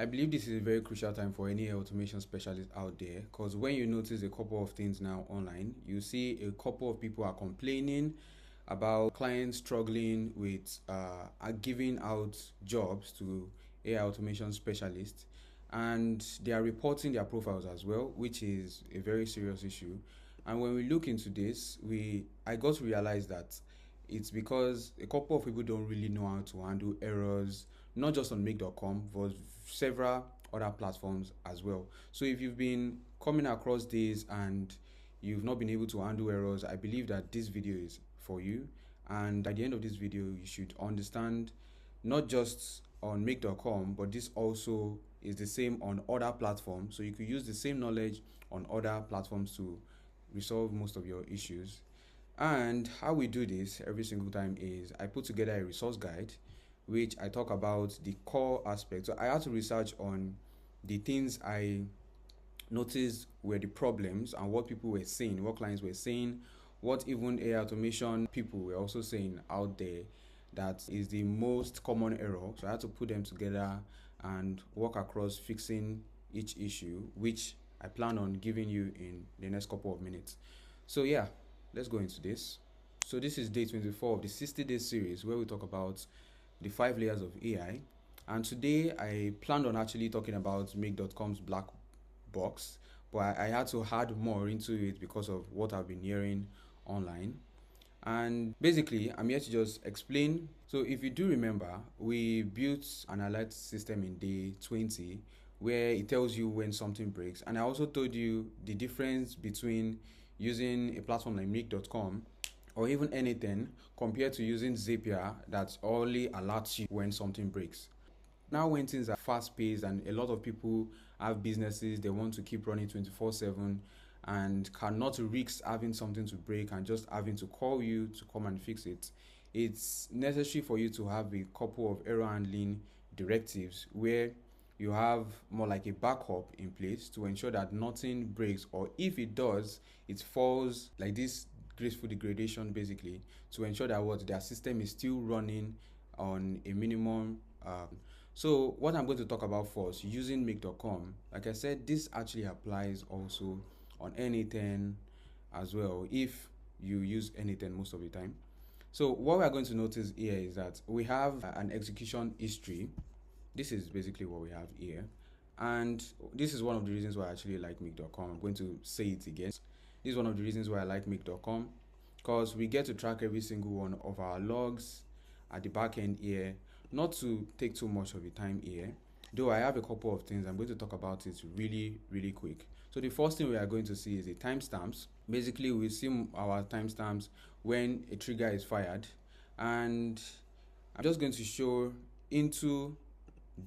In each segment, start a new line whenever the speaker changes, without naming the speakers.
I believe this is a very crucial time for any automation specialist out there, because when you notice a couple of things now online, you see a couple of people are complaining about clients struggling with giving out jobs to AI automation specialists, and they are reporting their profiles as well, which is a very serious issue. And when we look into this, I got to realize that it's because a couple of people don't really know how to handle errors, not just on make.com, but several other platforms as well. So if you've been coming across this and you've not been able to handle errors, I believe that this video is for you. And at the end of this video, you should understand not just on make.com, but this also is the same on other platforms. So you could use the same knowledge on other platforms to resolve most of your issues. And how we do this every single time is I put together a resource guide which I talk about the core aspects. So I had to research on the things I noticed were the problems and what people were saying, what clients were saying, what even AI automation people were also saying out there that is the most common error. So I had to put them together and work across fixing each issue, which I plan on giving you in the next couple of minutes. So yeah, let's go into this. So this is day 24 of the 60-day series where we talk about the 5 layers of AI. And today I planned on actually talking about make.com's black box, but I had to add more into it because of what I've been hearing online. And basically, I'm here to just explain. So if you do remember, we built an alert system in day 20 where it tells you when something breaks. And I also told you the difference between using a platform like make.com or even anything compared to using Zapier that only alerts you when something breaks. Now when things are fast-paced and a lot of people have businesses, they want to keep running 24/7 and cannot risk having something to break and just having to call you to come and fix it. It's necessary for you to have a couple of error handling directives where you have more like a backup in place to ensure that nothing breaks, or if it does, it falls like this graceful degradation basically, to ensure that what their system is still running on a minimum. So what I'm going to talk about first, using make.com, like I said, this actually applies also on anything as well if you use anything most of the time. So what we are going to notice here is that we have an execution history. This is basically what we have here, and this is one of the reasons why I actually like make.com. I'm going to say it again. This is one of the reasons why I like make.com, because we get to track every single one of our logs at the back end here. Not to take too much of the time here, though I have a couple of things. I'm going to talk about it really quick. So the first thing we are going to see is the timestamps. Basically, we see our timestamps when a trigger is fired, and I'm just going to show into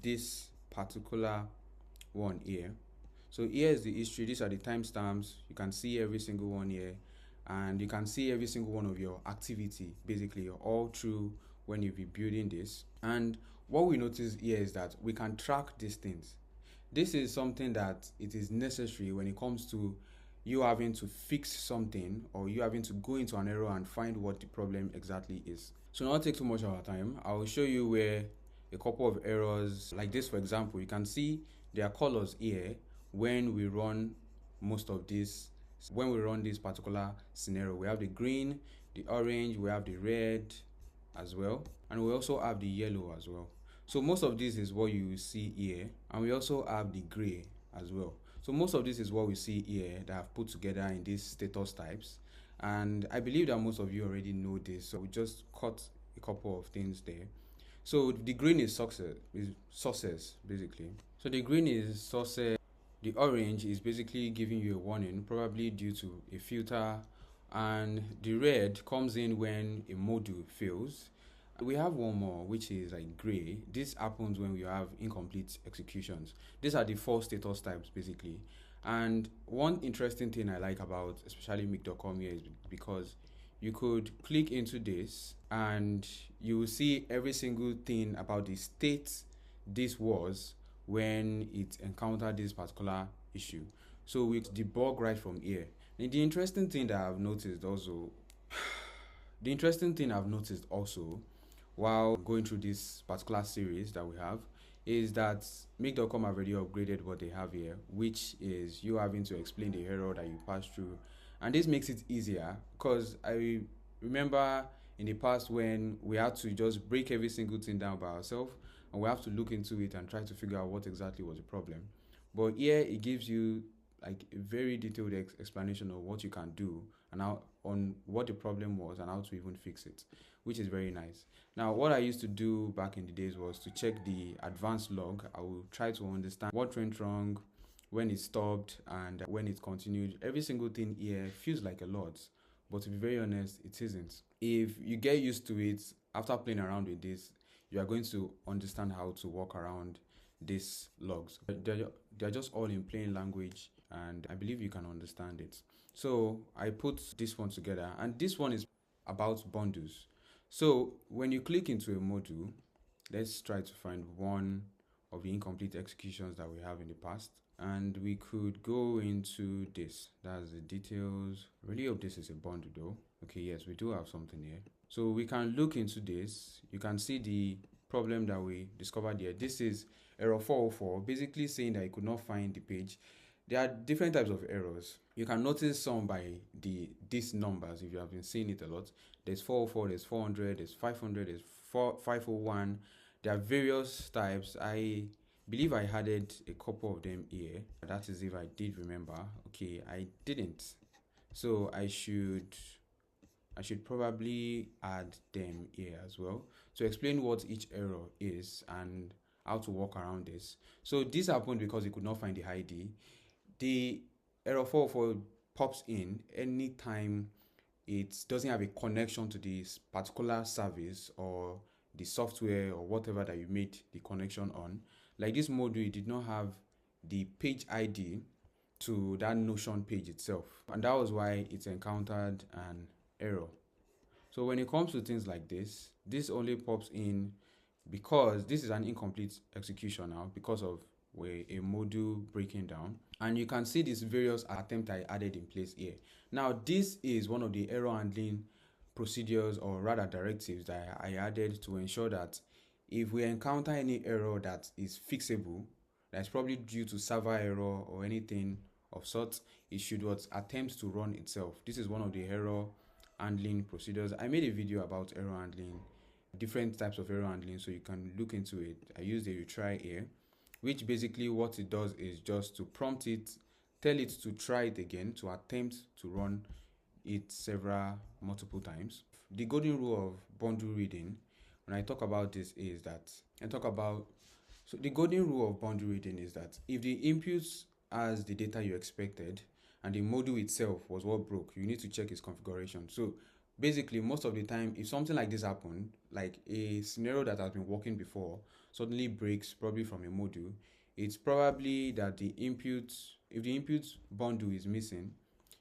this particular one here. So here is the history. These are the timestamps. You can see every single one here, and you can see every single one of your activity basically all through when you be building this. And what we notice here is that we can track these things. This is something that it is necessary when it comes to you having to fix something or you having to go into an error and find what the problem exactly is. So not take too much of our time, I will show you where a couple of errors like this. For example, you can see there are colors here when we run most of this. When we run this particular scenario, we have the green, the orange, we have the red as well, and we also have the yellow as well. So most of this is what you will see here, and we also have the gray as well. So most of this is what we see here that I've put together in these status types, and I believe that most of you already know this, so we just cut a couple of things there. So the green is success basically. So the green is success. The orange is basically giving you a warning, probably due to a filter, and the red comes in when a module fails. We have one more, which is like gray. This happens when we have incomplete executions. These are the 4 status types basically. And one interesting thing I like about especially make.com here is because you could click into this and you will see every single thing about the state this was when it encountered this particular issue. So we debug right from here. And the interesting thing I've noticed also while going through this particular series that we have is that make.com have already upgraded what they have here, which is you having to explain the error that you passed through. And this makes it easier because I remember in the past when we had to just break every single thing down by ourselves and we have to look into it and try to figure out what exactly was the problem. But here it gives you like a very detailed explanation of what you can do and how on what the problem was and how to even fix it, which is very nice. Now, what I used to do back in the days was to check the advanced log. I will try to understand what went wrong, when it stopped, and when it continued. Every single thing here feels like a lot, but to be very honest, it isn't. If you get used to it after playing around with this, you are going to understand how to work around these logs. They're just all in plain language, and I believe you can understand it. So I put this one together, and this one is about bundles. So when you click into a module, let's try to find one of the incomplete executions that we have in the past. And we could go into this. That's the details. I really hope this is a bundle though. Okay, yes, we do have something here. So we can look into this. You can see the problem that we discovered here. This is error 404, basically saying that it could not find the page. There are different types of errors. You can notice some by these numbers if you have been seeing it a lot. There's 404, there's 400, there's 500, there's 501. There are various types. I believe I added a couple of them here. That is if I did remember. Okay, I didn't. So I should probably add them here as well to explain what each error is and how to work around this. So this happened because it could not find the ID. The error 404 pops in anytime it doesn't have a connection to this particular service or the software or whatever that you made the connection on. Like this module, it did not have the page ID to that Notion page itself. And that was why it encountered an error. So when it comes to things like this only pops in because this is an incomplete execution now because of a module breaking down. And you can see these various attempts I added in place here. Now, this is one of the error handling procedures or rather directives that I added to ensure that if we encounter any error that is fixable, that's probably due to server error or anything of sorts, it should attempt to run itself. This is one of the error handling procedures. I made a video about error handling, different types of error handling, so you can look into it. I used a retry here, which basically what it does is just to prompt it, tell it to try it again, to attempt to run it multiple times. The golden rule of bundle reading, when I talk about this, is that the golden rule of bundle reading is that if the inputs has the data you expected and the module itself was what broke, you need to check its configuration. So basically, most of the time, if something like this happened, like a scenario that has been working before suddenly breaks probably from a module, it's probably that if the input bundle is missing,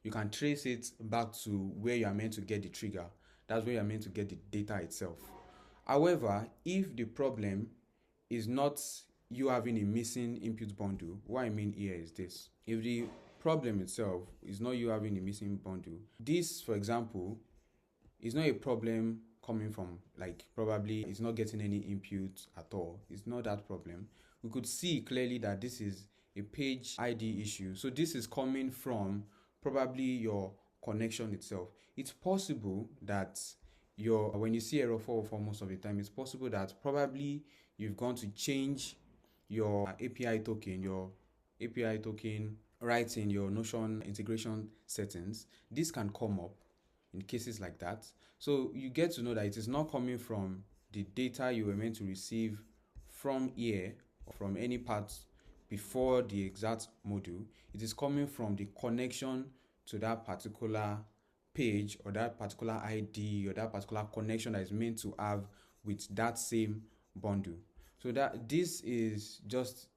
you can trace it back to where you are meant to get the trigger. That's where you are meant to get the data itself. However, if the problem is not you having a missing input bundle, what I mean here is this. If the problem itself is not you having a missing bundle, this, for example, is not a problem coming from, like, probably it's not getting any input at all. It's not that problem. We could see clearly that this is a page ID issue. So this is coming from probably your connection itself. It's possible that when you see error 404 most of the time, it's possible that probably you've gone to change your API token right in your Notion integration settings. This can come up in cases like that. So you get to know that it is not coming from the data you were meant to receive from here or from any part before the exact module. It is coming from the connection to that particular page or that particular ID or that particular connection that is meant to have with that same bundle. So that this is just,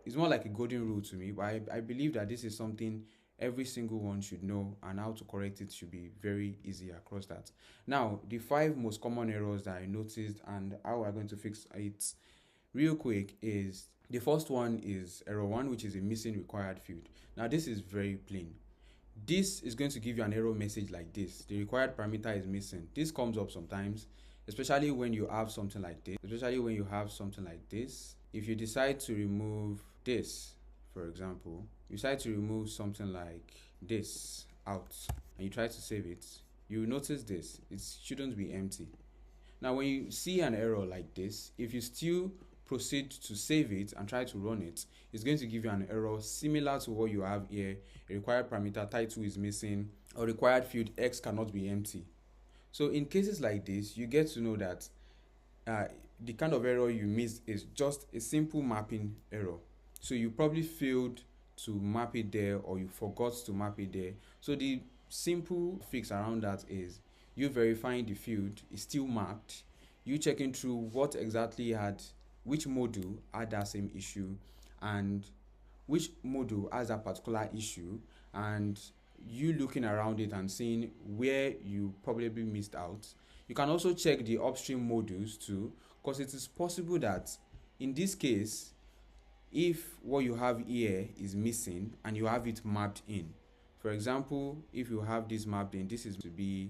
it's more like a golden rule to me, but I believe that this is something every single one should know, and how to correct it should be very easy across that. Now, the 5 most common errors that I noticed and how we're going to fix it real quick is, the first one is error 1, which is a missing required field. Now, this is very plain. This is going to give you an error message like this. The required parameter is missing. This comes up sometimes, especially when you have something like this. if you decide to remove this, for example, you decide to remove something like this out and you try to save it, you will notice this, it shouldn't be empty. Now when you see an error like this, if you still proceed to save it and try to run it, it's going to give you an error similar to what you have here. A required parameter title is missing, or required field X cannot be empty. So in cases like this, you get to know that the kind of error you missed is just a simple mapping error. So you probably failed to map it there, or you forgot to map it there. So the simple fix around that is you verifying the field is still mapped, you checking through what exactly had, which module had that same issue, and which module has that particular issue, and you looking around it and seeing where you probably missed out. You can also check the upstream modules too, because it is possible that in this case, if what you have here is missing and you have it mapped in, for example, if you have this mapped in, this is to be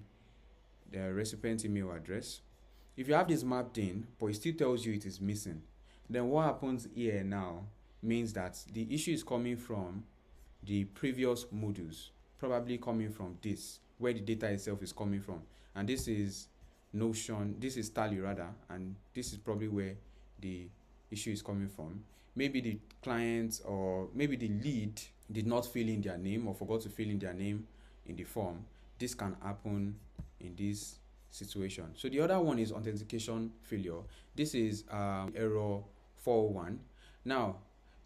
the recipient email address. If you have this mapped in but it still tells you it is missing, then what happens here now means that the issue is coming from the previous modules, probably coming from this, where the data itself is coming from. And this is Notion, this is Tally rather, and this is probably where the issue is coming from. Maybe the client or maybe the lead did not fill in their name or forgot to fill in their name in the form. This can happen in this situation. So the other one is authentication failure. This is error 401. Now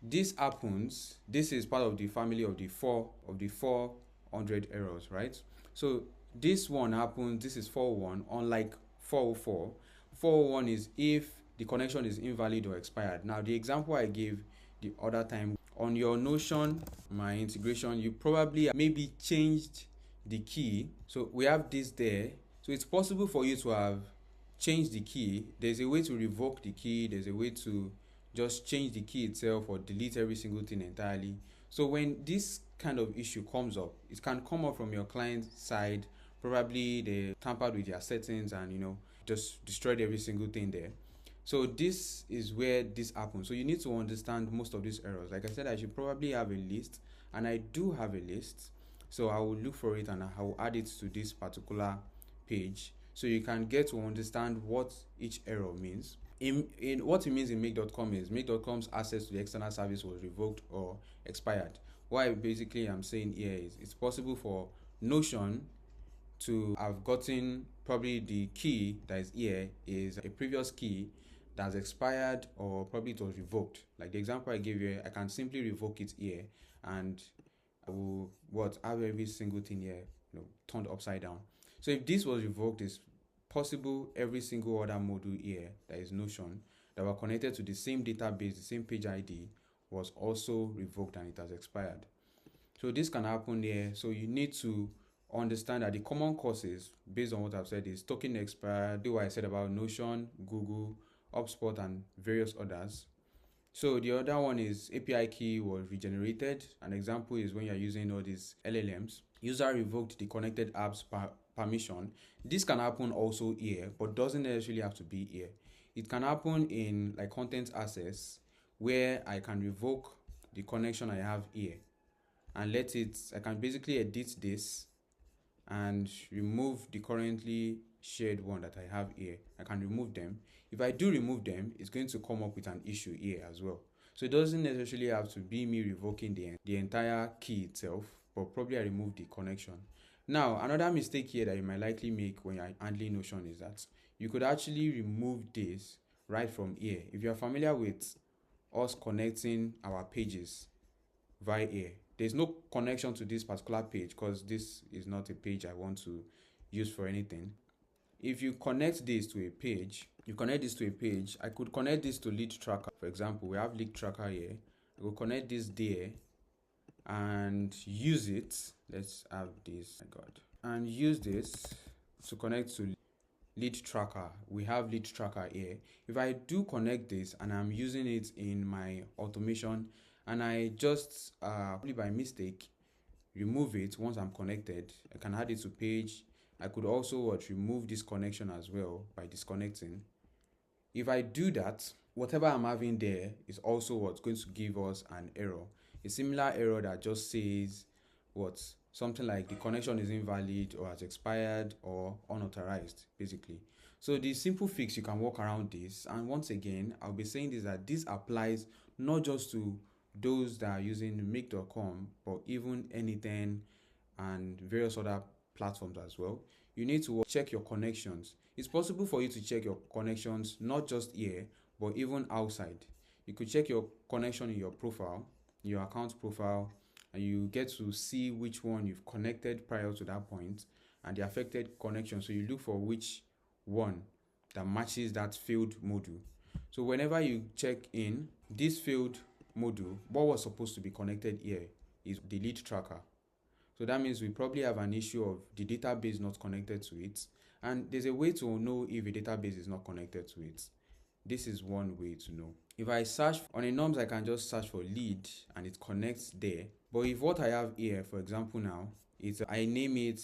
this happens, this is part of the family of the 400 errors, right? So this one happens, this is 401, unlike 404. 401 is if the connection is invalid or expired. Now the example I gave the other time, on your Notion my integration, you probably maybe changed the key. So we have this there, so it's possible for you to have changed the key. There's a way to revoke the key, there's a way to just change the key itself or delete every single thing entirely. So when this kind of issue comes up, it can come up from your client side. Probably they tampered with their settings and just destroyed every single thing there. So this is where this happens. So you need to understand most of these errors. Like I said, I should probably have a list, and I do have a list. So I will look for it and I will add it to this particular page, so you can get to understand what each error means. In what it means in make.com is make.com's access to the external service was revoked or expired. What I basically am saying here is it's possible for Notion to have gotten probably the key that is here is a previous key that's expired, or probably it was revoked. Like the example I gave you, I can simply revoke it here and I will have every single thing here turned upside down. So if this was revoked, it's possible every single other module here that is Notion that were connected to the same database, the same page ID, was also revoked and it has expired. So this can happen here. So you need to understand that the common causes, based on what I've said, is token expired, do what I said about Notion, Google, HubSpot, and various others. So the other one is API key was regenerated. An example is when you're using all these LLMs, user revoked the connected apps permission. This can happen also here, but doesn't necessarily have to be here. It can happen in like content access, where I can revoke the connection I have here and I can basically edit this and remove the currently shared one that I have here. I can remove them. If I do remove them, it's going to come up with an issue here as well. So it doesn't necessarily have to be me revoking the entire key itself, but probably I remove the connection. Now, another mistake here that you might likely make when you're handling Notion is that you could actually remove this right from here. If you're familiar with us connecting our pages via here, there's no connection to this particular page because this is not a page I want to use for anything. If you connect this to a page, I could connect this to lead tracker. For example, we have lead tracker here. I will connect this there and use it. Let's have this, and use this to connect to lead tracker. We have lead tracker here. If I do connect this and I'm using it in my automation, and I just probably by mistake remove it once I'm connected, I can add it to page. I could also remove this connection as well by disconnecting. If I do that, whatever I'm having there is also what's going to give us an error. A similar error that just says what? Something like the connection is invalid or has expired or unauthorized, basically. So the simple fix, you can work around this. And once again, I'll be saying this that this applies not just to those that are using make.com, but even anything and various other platforms as well. You need to check your connections. It's possible for you to check your connections not just here, but even outside. You could check your connection in your profile, your account profile, and you get to see which one you've connected prior to that point and the affected connection. So you look for which one that matches that failed module. So whenever you check in this failed module, what was supposed to be connected here is the lead tracker. So that means we probably have an issue of the database not connected to it. And there's a way to know if a database is not connected to it. This is one way to know. If I search on a norms, I can just search for lead and it connects there. But if what I have here, for example now, is I name it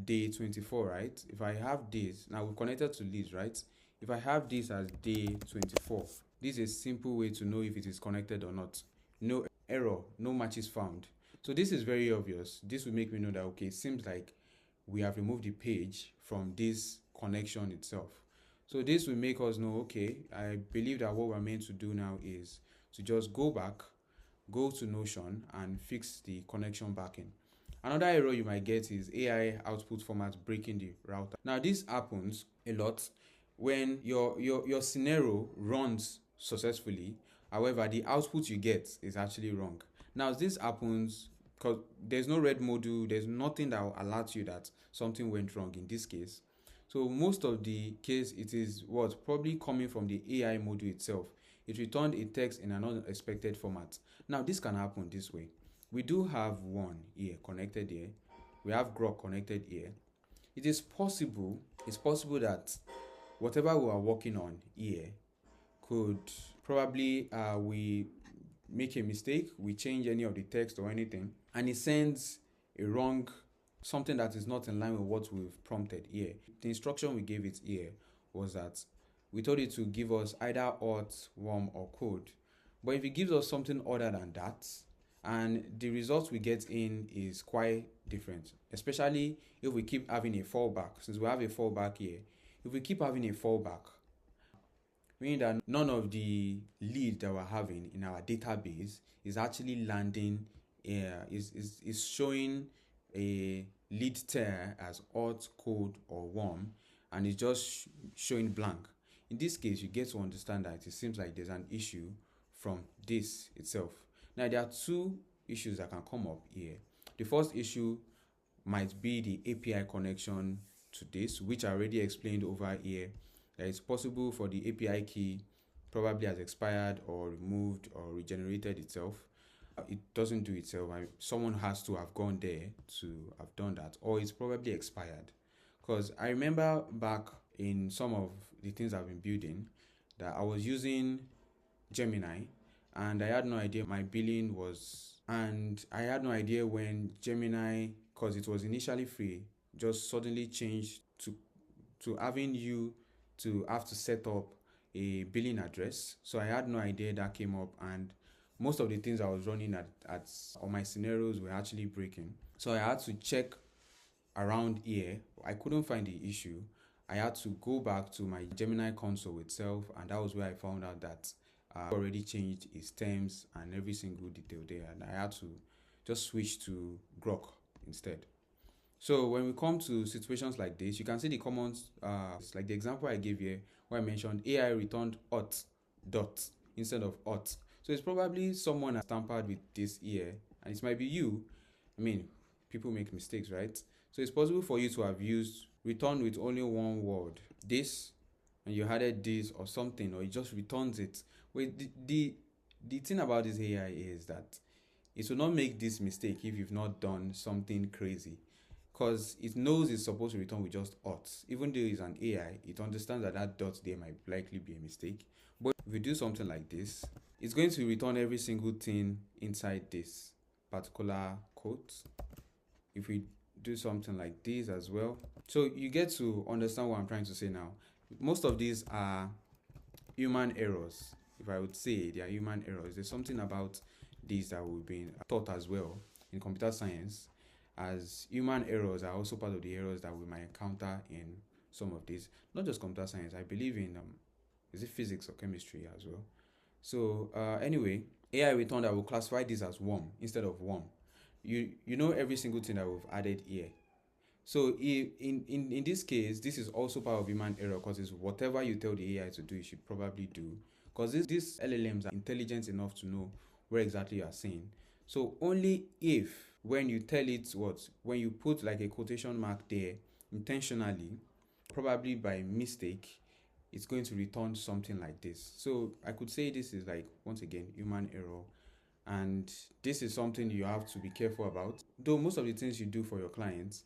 day 24, right? If I have this, now we've connected to leads, right? If I have this as day 24, this is a simple way to know if it is connected or not. No error, no matches found. So this is very obvious. This will make me know that, okay, it seems like we have removed the page from this connection itself. So this will make us know, okay, I believe that what we're meant to do now is to just go back, go to Notion and fix the connection back in. Another error you might get is AI output format breaking the router. Now this happens a lot when your scenario runs successfully. However, the output you get is actually wrong. Now this happens because there's no red module, there's nothing that will alert you that something went wrong in this case. So most of the case, it is what probably coming from the AI module itself. It returned a text in an unexpected format. Now this can happen this way. We do have one here connected here. We have Grok connected here. It is possible, that whatever we are working on here could probably we make a mistake, we change any of the text or anything, and it sends a wrong something that is not in line with what we've prompted here. The instruction we gave it here was that we told it to give us either auth, warm, or code. But if it gives us something other than that, and the results we get in is quite different, especially if we keep having a fallback. Since we have a fallback here, if we keep having a fallback, meaning that none of the lead that we're having in our database is actually landing, is showing a lead tier as auth, code, or warm, and it's just showing blank. In this case, you get to understand that it seems like there's an issue from this itself. Now, there are two issues that can come up here. The first issue might be the API connection to this, which I already explained over here. That it's possible for the API key probably has expired or removed or regenerated itself. It doesn't do itself. Someone has to have gone there to have done that, or it's probably expired. Because I remember back in some of the things I've been building that I was using Gemini, and I had no idea my billing was, and I had no idea when Gemini, because it was initially free, just suddenly changed to having you to have to set up a billing address. So I had no idea that came up, and most of the things I was running at on my scenarios were actually breaking. So I had to check around here. I couldn't find the issue. I had to go back to my Gemini console itself, and that was where I found out that I already changed its terms and every single detail there, and I had to just switch to Grok instead. So when we come to situations like this, you can see the comments, like the example I gave here, where I mentioned AI returned auth dot instead of auth. So it's probably someone has tampered with this here, and it might be you. I mean, people make mistakes, right? So it's possible for you to have used return with only one word, this, and you added this or something, or it just returns it. Wait, the thing about this AI is that it will not make this mistake if you've not done something crazy, because it knows it's supposed to return with just auth. Even though it's an AI, it understands that that dot there might likely be a mistake. But if we do something like this, it's going to return every single thing inside this particular quote. If we do something like this as well, so you get to understand what I'm trying to say now. Most of these are human errors. if I would say they are human errors. There's something about these that we've been taught as well in computer science, as human errors are also part of the errors that we might encounter in some of these. Not just computer science, I believe in is it physics or chemistry as well. So anyway, AI returned that will classify this as worm instead of worm. You know every single thing that we've added here. So in this case, this is also part of human error, because it's whatever you tell the AI to do, it should probably do. Because these LLMs are intelligent enough to know where exactly you are saying. So only if when you tell it when you put like a quotation mark there intentionally, probably by mistake, it's going to return something like this. So I could say this is like, once again, human error. And this is something you have to be careful about. Though most of the things you do for your clients,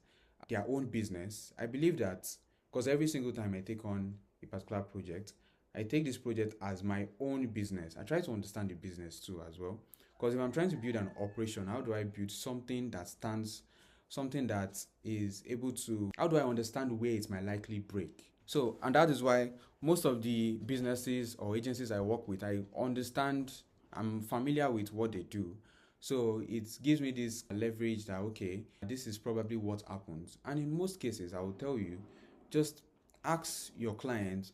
their own business, I believe that, because every single time I take on a particular project, I take this project as my own business. I try to understand the business too as well. Because if I'm trying to build an operation, how do I build something that stands, something that is able to, how do I understand where it might likely break? So, and that is why most of the businesses or agencies I work with, I understand, I'm familiar with what they do. So it gives me this leverage that, okay, this is probably what happens. And in most cases, I will tell you, just ask your clients,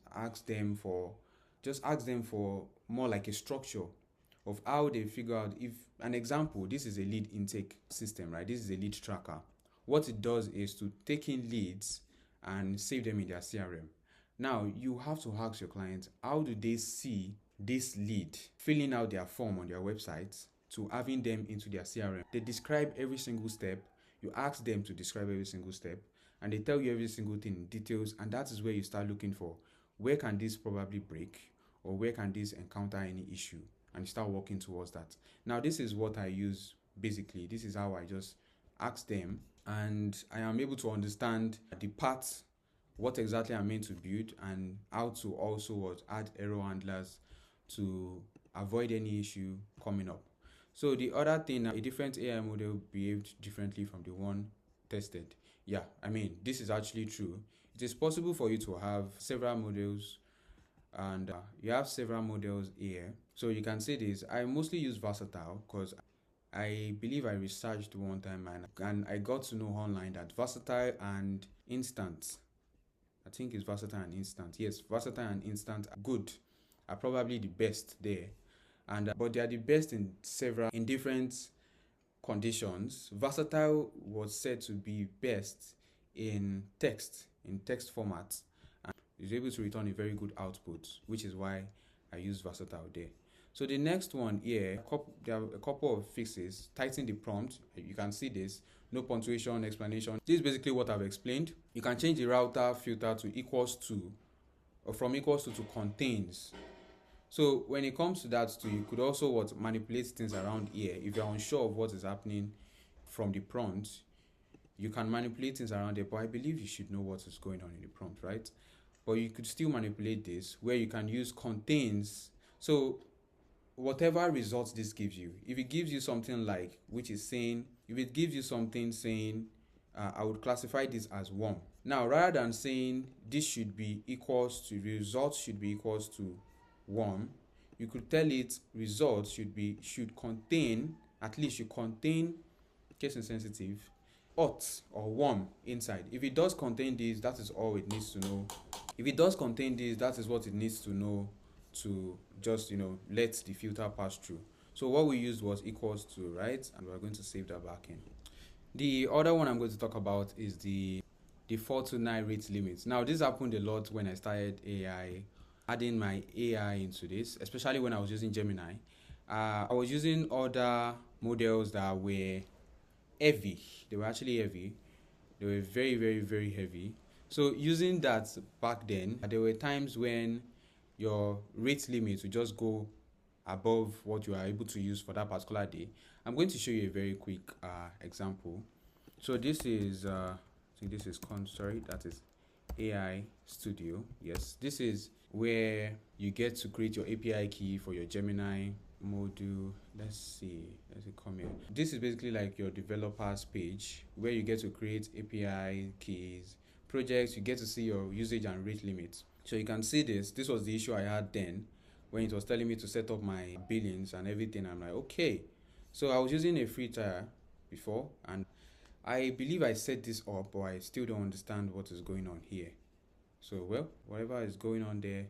just ask them for more like a structure of how they figure out. If an example, this is a lead intake system, right? This is a lead tracker. What it does is to take in leads and save them in their CRM. Now, you have to ask your clients, how do they see this lead filling out their form on their website to having them into their CRM? They describe every single step. You ask them to describe every single step, and they tell you every single thing in details, and that is where you start looking for, where can this probably break, or where can this encounter any issue, and you start working towards that. Now, this is what I use basically. This is how I just ask them, and I am able to understand the parts, what exactly I'm meant to build, and how to also add error handlers to avoid any issue coming up. So the other thing, a different AI model behaved differently from the one tested. Yeah, I mean, this is actually true. It is possible for you to have several models, and you have several models here. So you can say this. I mostly use Versatile because I believe I researched one time, and I got to know online that Versatile and Instant, I think it's Versatile and Instant. Yes, Versatile and Instant are good, are probably the best there. And but they are the best in different conditions. Versatile was said to be best in text format, and is able to return a very good output, which is why I use Versatile there. So the next one here, there are a couple of fixes. Tighten the prompt. You can see this. No punctuation, explanation. This is basically what I've explained. You can change the router filter to equals to, or from equals to contains. So when it comes to that too, you could also manipulate things around here. If you're unsure of what is happening from the prompt, you can manipulate things around there, but I believe you should know what is going on in the prompt, right? But you could still manipulate this where you can use contains. So whatever results this gives you, if it gives you something like, which is saying, if it gives you something saying, I would classify this as worm. Now, rather than saying this should be equals to, results should be equals to worm, you could tell it results should contain, at least should contain case insensitive, hot or warm inside. If it does contain this, that is all it needs to know. If it does contain this, that is what it needs to know to just, let the filter pass through. So what we used was equals to, right? And we're going to save that back in. The other one I'm going to talk about is the 429 rate limits. Now, this happened a lot when I started adding my AI into this, especially when I was using Gemini. I was using other models that were heavy. They were actually heavy. They were very, very, very heavy. So using that back then, there were times when your rate limit would just go above what you are able to use for that particular day. I'm going to show you a very quick example. So this is, I think this is that is AI Studio. Yes, this is where you get to create your API key for your Gemini module. Let's see, come here. This is basically like your developers page where you get to create API keys, projects. You get to see your usage and rate limits. So you can see this was the issue I had then, when it was telling me to set up my billings and everything. I'm like, okay. So I was using a free tier before, and I believe I set this up, but I still don't understand what is going on here. So, well, whatever is going on there,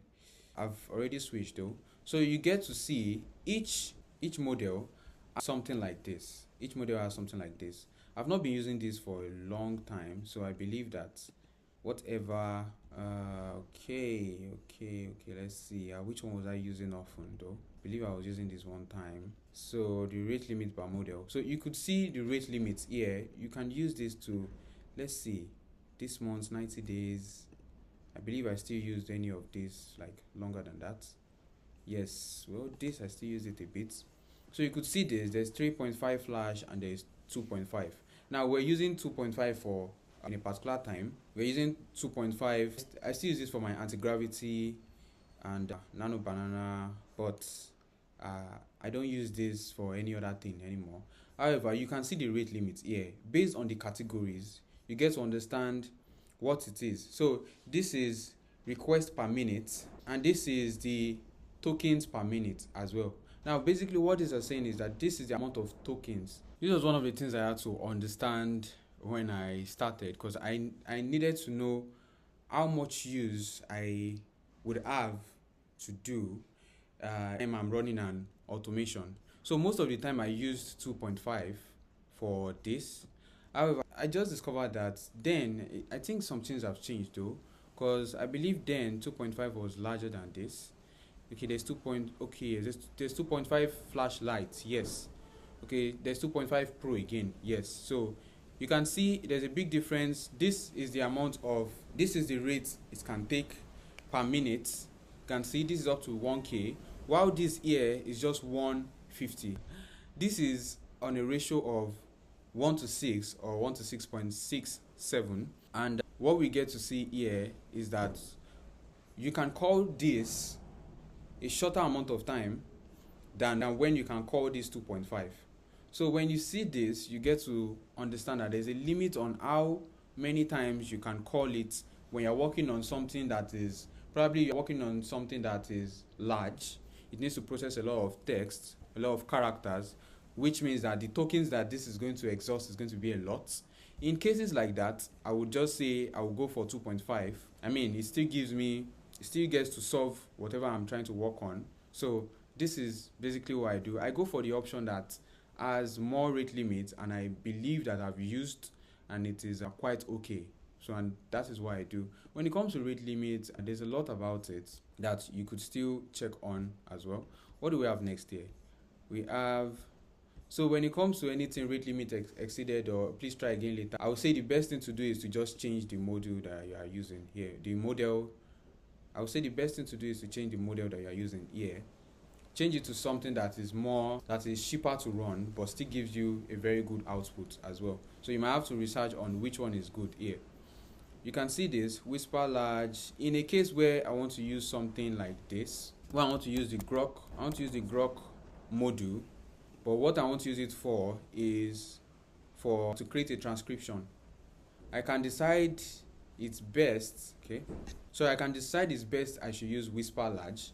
I've already switched though. So you get to see each model has something like this. Each model has something like this. I've not been using this for a long time, so I believe that whatever. Okay. Let's see. Which one was I using often though? I believe I was using this one time. So the rate limit per model. So you could see the rate limits here. You can use this to, let's see, this month's 90 days. I believe I still used any of this like longer than that. Yes, well, this I still use it a bit. So you could see this. There's 3.5 flash and there's 2.5. Now we're using 2.5 for in a particular time. We're using 2.5. I still use this for my anti-gravity and nano banana, but I don't use this for any other thing anymore. However, you can see the rate limits here. Based on the categories, you get to understand what it is. So this is request per minute, and this is the tokens per minute as well. Now basically what this is saying is that this is the amount of tokens. This was one of the things I had to understand when I started, because I needed to know how much use I would have to do when I'm running an automation. So most of the time I used 2.5 for this. However, I just discovered that then I think some things have changed though, because I believe then 2.5 was larger than this. Okay, there's 2.5 flashlights, yes. Okay, there's 2.5 Pro again, yes. So you can see there's a big difference. This is the rate it can take per minute. You can see this is up to 1K, while this here is just 150. This is on a ratio of 1 to 6 or 1 to 6.67. And what we get to see here is that you can call this a shorter amount of time than when you can call this 2.5. So when you see this, you get to understand that there's a limit on how many times you can call it when you're working on something that is, probably you're working on something that is large. It needs to process a lot of text, a lot of characters, which means that the tokens that this is going to exhaust is going to be a lot. In cases like that, I would just say I will go for 2.5. I mean, it still gets to solve whatever I'm trying to work on. So this is basically what I do. I go for the option that has more rate limits, and I believe that I've used and it is quite okay. So, and that is what I do. When it comes to rate limits, there's a lot about it that you could still check on as well. What do we have next here? We have, so when it comes to anything rate limit exceeded or please try again later, I would say the best thing to do is to just change the module that you are using here. I would say the best thing to do is to change the model that you are using here. Change it to something that is cheaper to run, but still gives you a very good output as well. So you might have to research on which one is good here. You can see this, whisper large. In a case where I want to use something like this, where I want to use the Grok module, but what I want to use it for is to create a transcription. I can decide it's best, okay? So I can decide it's best I should use whisper large,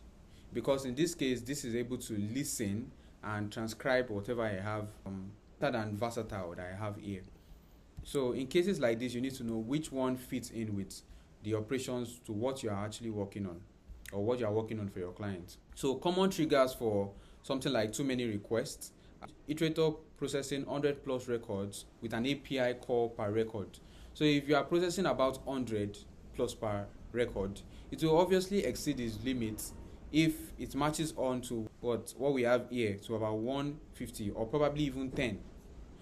because in this case, this is able to listen and transcribe whatever I have, better than versatile that I have here. So in cases like this, you need to know which one fits in with the operations to what you are actually working on, or what you are working on for your client. So common triggers for something like too many requests, iterator processing 100 plus records with an API call per record. So if you are processing about 100 plus per record, it will obviously exceed its limits if it matches on to what we have here, to about 150 or probably even 10.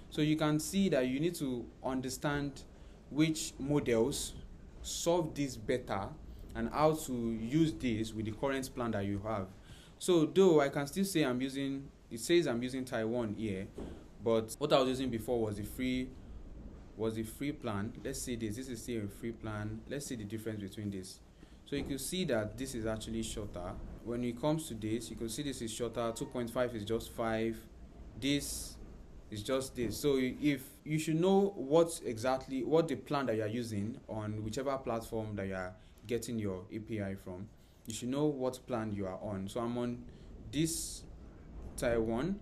So you can see that you need to understand which models solve this better and how to use this with the current plan that you have. So though I can still say it says I'm using Taiwan here, but what I was using before was the free plan. Let's see this is still a free plan. Let's see the difference between this. So you can see that this is actually shorter. When it comes to this, you can see this is shorter. 2.5 is just 5. This is just this. So if you should know what the plan that you are using on whichever platform that you are getting your API from. You should know what plan you are on. So I'm on this tier 1,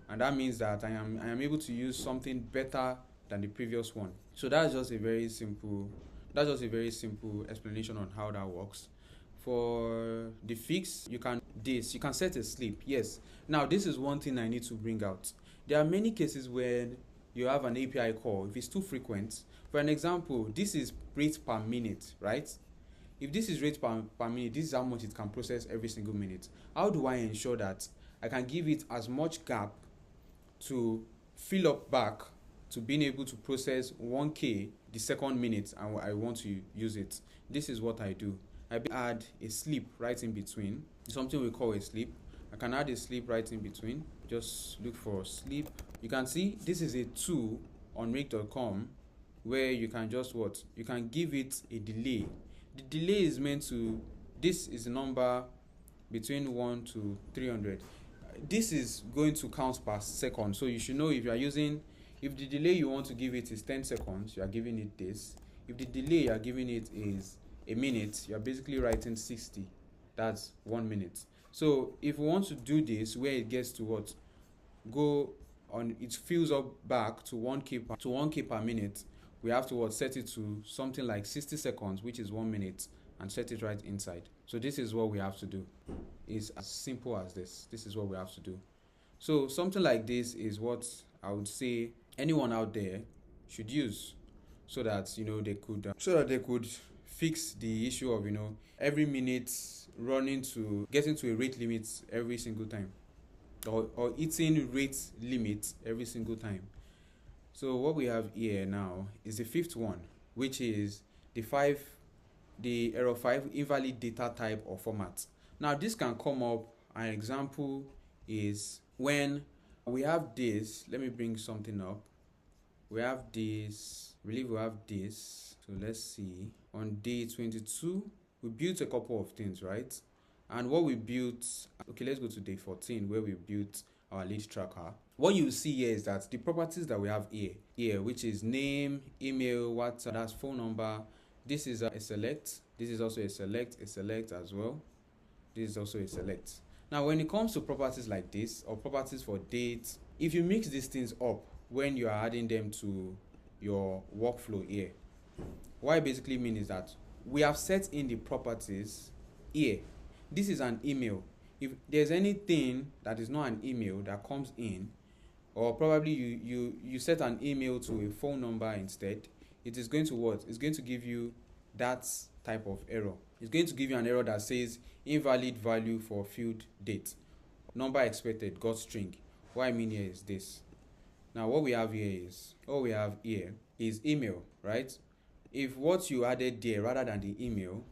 and that means that I am able to use something better than the previous one. So that's just a very simple explanation on how that works. For the fix, you can set a sleep. Yes. Now this is one thing I need to bring out. There are many cases where you have an API call. If it's too frequent, for an example, this is rate per minute, right? If this is rate per minute, this is how much it can process every single minute. How do I ensure that I can give it as much gap to fill up back to being able to process 1K the second minute and I want to use it? This is what I do. I add a sleep right in between, something we call a sleep. I can add a sleep right in between. Just look for sleep. You can see this is a tool on make.com where you can just you can give it a delay. The delay is meant to, this is a number between 1 to 300. This is going to count per second, so you should know if the delay you want to give it is 10 seconds, you are giving it this. If the delay you are giving it is a minute, you are basically writing 60. That's 1 minute. So if we want to do this where it gets to go on, it fills up back to 1K per minute, we have to set it to something like 60 seconds, which is 1 minute, and set it right inside. So this is what we have to do. It's as simple as this. This is what we have to do. So something like this is what I would say anyone out there should use, so that they could fix the issue of every minute getting to a rate limit every single time, or hitting rate limit every single time. So what we have here now is the fifth one, which is the error 5, invalid data type or format. Now this can come up. An example is when we have this. Let me bring something up. We have this. I believe we have this. So let's see. On day 22, we built a couple of things, right? And what we built, okay, let's go to day 14 where we built our lead tracker. What you see here is that the properties that we have here, which is name, email, WhatsApp, that's phone number. This is a select. This is also a select as well. This is also a select. Now, when it comes to properties like this, or properties for dates, if you mix these things up when you are adding them to your workflow here, what I basically mean is that we have set in the properties here. This is an email. If there's anything that is not an email that comes in, or probably you set an email to a phone number instead, it is going to It's going to give you that type of error. It's going to give you an error that says invalid value for field date, number expected, got string. What I mean here is this. Now what we have here is email, right? If what you added there rather than the email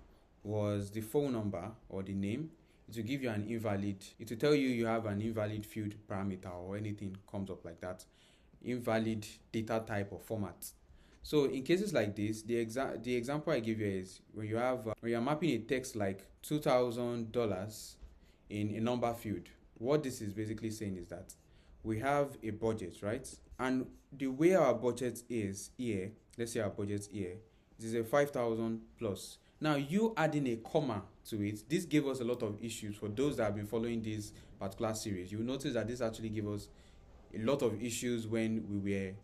was the phone number or the name, it will give you an invalid. It will tell you have an invalid field parameter or anything comes up like that. Invalid data type or format. So in cases like this, the example I give you is when you're mapping a text like $2,000 in a number field. What this is basically saying is that we have a budget, right? And the way our budget is here, let's say our budget here, it is a 5,000 plus. Now you adding a comma to it, this gave us a lot of issues. For those that have been following this particular series, you notice that this actually gave us a lot of issues when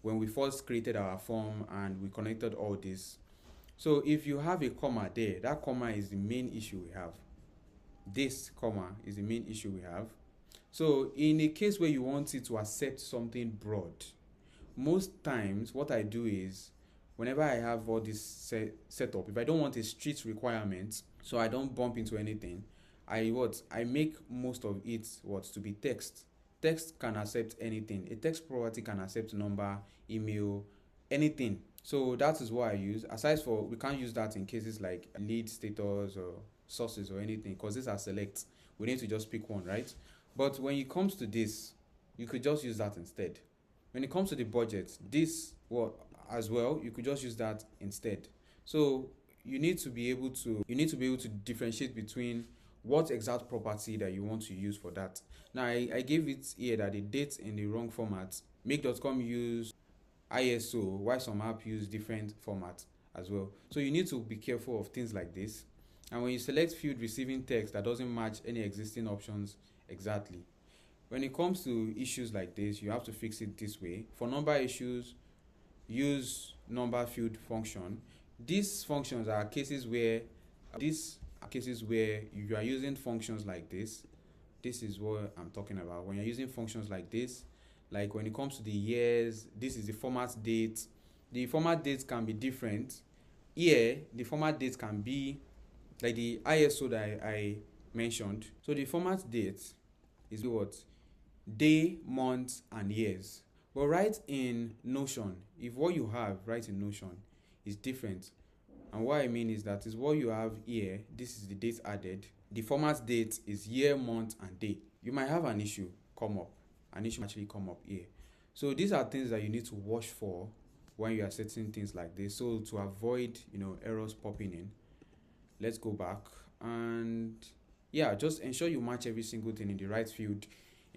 we first created our form and we connected all this. So if you have a comma there, that comma is the main issue we have. This comma is the main issue we have. So in a case where you want it to accept something broad, most times what I do is, whenever I have all this set up, if I don't want a strict requirement, so I don't bump into anything, I make most of it to be text. Text can accept anything. A text property can accept number, email, anything. So that is what I use. Aside for, we can't use that in cases like lead status or sources or anything, because these are select. We need to just pick one, right? But when it comes to this, you could just use that instead. When it comes to the budget, as well, you could just use that instead. So you need to be able to differentiate between what exact property that you want to use for that. Now I gave it here that the date in the wrong format. Make.com use ISO, while some app use different formats as well. So you need to be careful of things like this. And when you select field receiving text that doesn't match any existing options exactly. When it comes to issues like this, you have to fix it this way. For number issues, use number field function. These functions are cases where you are using functions like this. This is what I'm talking about. When you're using functions like this, like when it comes to the years, this is the format date. The format dates can be different. Here, the format date can be like the ISO that I mentioned. So the format date is what? Day, month, and years. But write in Notion, if what you have right in Notion is different, and what I mean is that is what you have here, this is the date added. The format date is year, month, and day. You might have an issue come up. An issue actually come up here. So these are things that you need to watch for when you are setting things like this. So to avoid errors popping in, let's go back and just ensure you match every single thing in the right field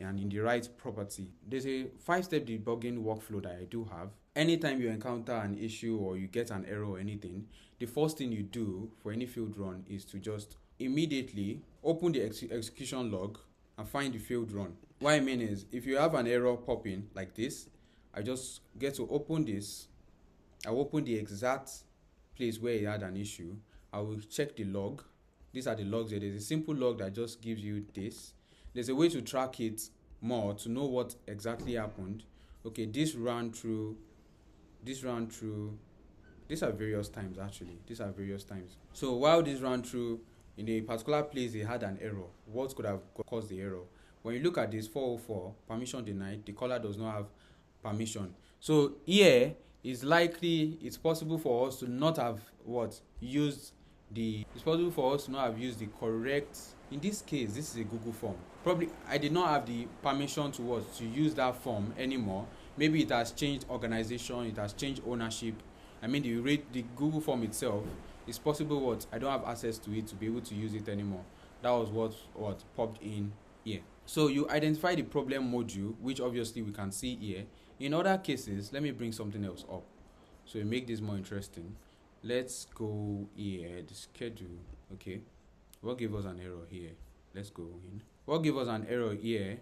and in the right property. There's a 5-step debugging workflow that I do have. Anytime you encounter an issue or you get an error or anything, the first thing you do for any field run is to just immediately open the execution log and find the field run. What I mean is, if you have an error popping like this, I just get to open this. I will open the exact place where it had an issue. I will check the log. These are the logs here. There's a simple log that just gives you this. There's a way to track it more to know what exactly happened. Okay, this ran through. These are various times actually. These are various times. So while this ran through, in a particular place they had an error. What could have caused the error? When you look at this 404, permission denied, the caller does not have permission. So here is likely it's possible for us to not have used the correct. In this case, this is a Google form. Probably I did not have the permission to use that form anymore. Maybe it has changed organization, it has changed ownership. I mean the Google form itself, it's possible I don't have access to it to be able to use it anymore. That was what popped in here. So you identify the problem module, which obviously we can see here. In other cases, let me bring something else up so we make this more interesting. Let's go here, the schedule. Okay, what gave us an error here? Let's go in. What gave us an error here?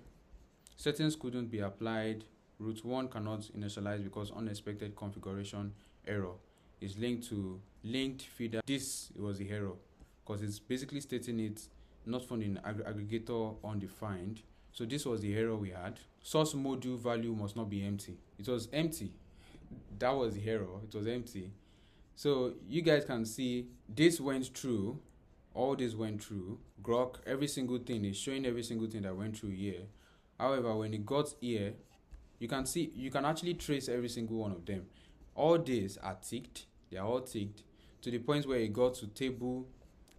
Settings couldn't be applied. Route 1 cannot initialize because unexpected configuration error is linked to linked feeder. This was the error because it's basically stating it not found in aggregator undefined. So this was the error we had. Source module value must not be empty. It was empty. That was the error. It was empty. So you guys can see this went through. All this went through. Grok, every single thing is showing every single thing that went through here. However, when it got here, you can actually trace every single one of them. All these are ticked. They are all ticked to the point where it got to table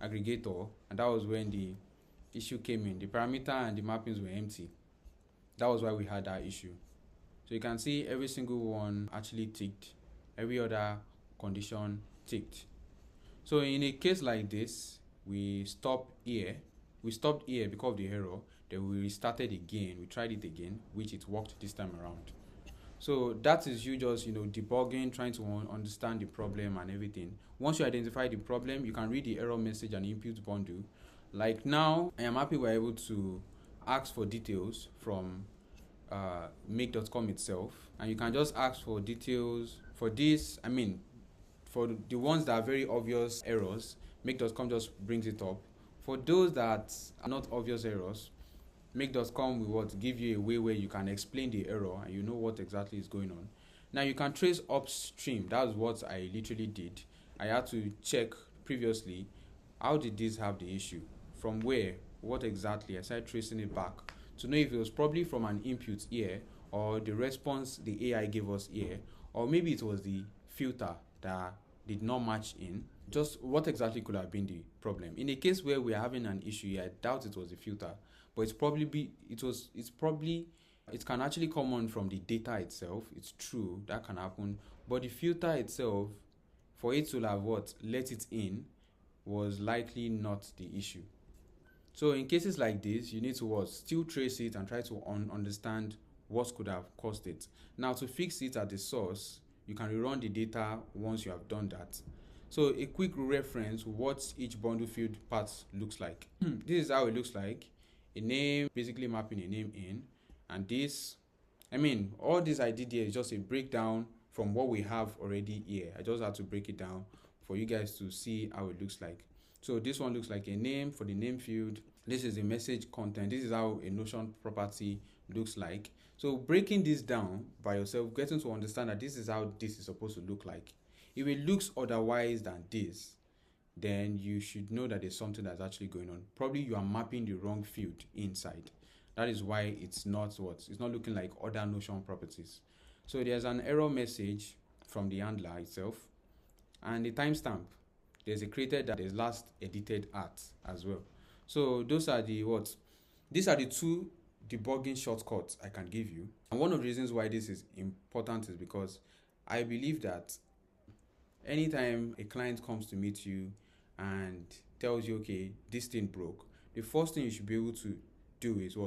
aggregator, and that was when the issue came in. The parameter and the mappings were empty. That was why we had that issue. So you can see every single one actually ticked. Every other condition ticked. So in a case like this, we stopped here. We stopped here because of the error. Then we restarted again. We tried it again, which it worked this time around. So that is you just debugging, trying to understand the problem and everything. Once you identify the problem, you can read the error message and input bundle. Like now, I am happy we're able to ask for details from make.com itself, and you can just ask for details for this. I mean, for the ones that are very obvious errors, make.com just brings it up. For those that are not obvious errors, make.com will give you a way where you can explain the error and you know what exactly is going on. Now you can trace upstream. That's what I literally did. I had to check previously, how did this have the issue? From where? What exactly? I started tracing it back to know if it was probably from an input here, or the response the AI gave us here, or maybe it was the filter that did not match in. Just what exactly could have been the problem? In a case where we're having an issue here, I doubt it was the filter, but it can actually come on from the data itself. It's true, that can happen, but the filter itself, for it to have let it in, was likely not the issue. So in cases like this, you need to still trace it and try to understand what could have caused it. Now to fix it at the source, you can rerun the data once you have done that. So a quick reference what each bundle field part looks like. This is how it looks like. A name, basically mapping a name in, and this, I mean, all this I did here is just a breakdown from what we have already here. I just had to break it down for you guys to see how it looks like. So this one looks like a name for the name field. This is the message content. This is how a Notion property looks like. So breaking this down by yourself, getting to understand that this is how this is supposed to look like. If it looks otherwise than this, then you should know that there's something that's actually going on. Probably you are mapping the wrong field inside. That is why it's not looking like other Notion properties. So there's an error message from the handler itself, and the timestamp. There's a created that is last edited at as well. So those are the these are the two debugging shortcuts I can give you. And one of the reasons why this is important is because I believe that anytime a client comes to meet you and tells you, okay, this thing broke, the first thing you should be able to do is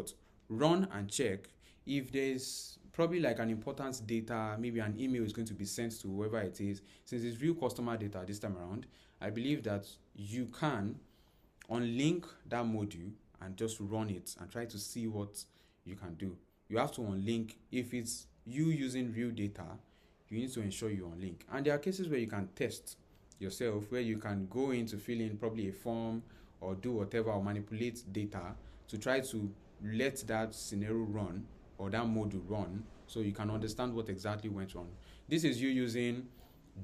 run and check if there's probably like an important data, maybe an email is going to be sent to whoever it is. Since it's real customer data this time around, I believe that you can unlink that module and just run it and try to see what you can do. You have to unlink. If it's you using real data, you need to ensure you unlink. And there are cases where you can test yourself, where you can go in to fill in probably a form or do whatever or manipulate data to try to let that scenario run or that module run so you can understand what exactly went wrong. This is you using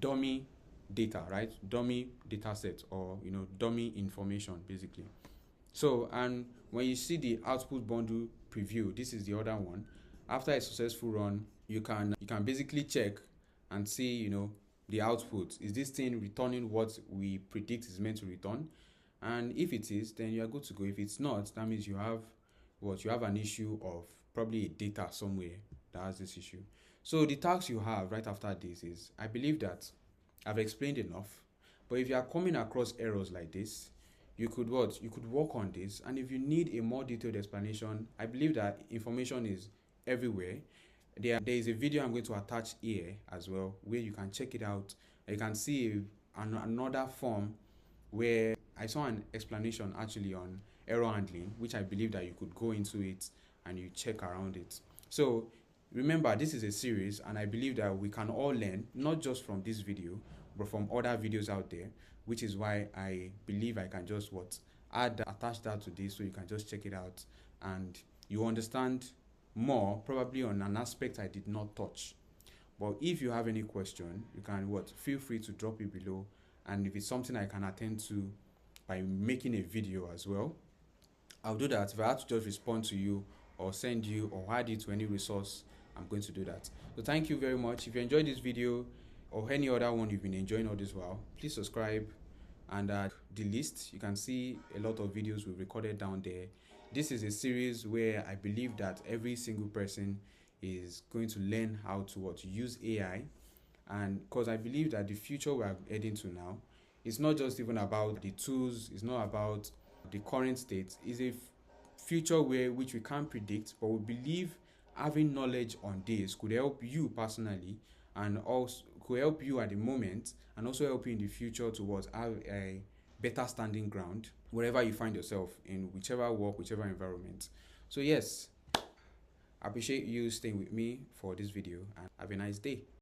dummy data, right? Dummy data set, or dummy information basically. So, and when you see the output bundle preview, this is the other one. After a successful run, you can basically check and see the output. Is this thing returning what we predict is meant to return? And if it is, then you are good to go. If it's not, that means you have an issue of probably data somewhere that has this issue. So the task you have right after this is, I believe that I've explained enough, but if you are coming across errors like this, you could work on this. And if you need a more detailed explanation, I believe that information is everywhere. There is a video I'm going to attach here as well, where you can check it out. You can see another form where I saw an explanation actually on error handling, which I believe that you could go into it and you check around it. So remember, this is a series, and I believe that we can all learn, not just from this video, but from other videos out there, which is why I believe I can just attach that to this, so you can just check it out and you understand more probably on an aspect I did not touch. But if you have any question, you can feel free to drop it below, and if it's something I can attend to by making a video as well, I'll do that. If I have to just respond to you or send you or add it to any resource, I'm going to do that. So thank you very much. If you enjoyed this video or any other one you've been enjoying all this while, please subscribe, and the list, you can see a lot of videos we've recorded down there. This is a series where I believe that every single person is going to learn how to use AI, and because I believe that the future we are heading to now, it's not just even about the tools, it's not about the current state. It's a future which we can't predict, but we believe having knowledge on this could help you personally, and also could help you at the moment, and also help you in the future towards have a better standing ground wherever you find yourself, in whichever work, whichever environment. So yes, I appreciate you staying with me for this video, and have a nice day.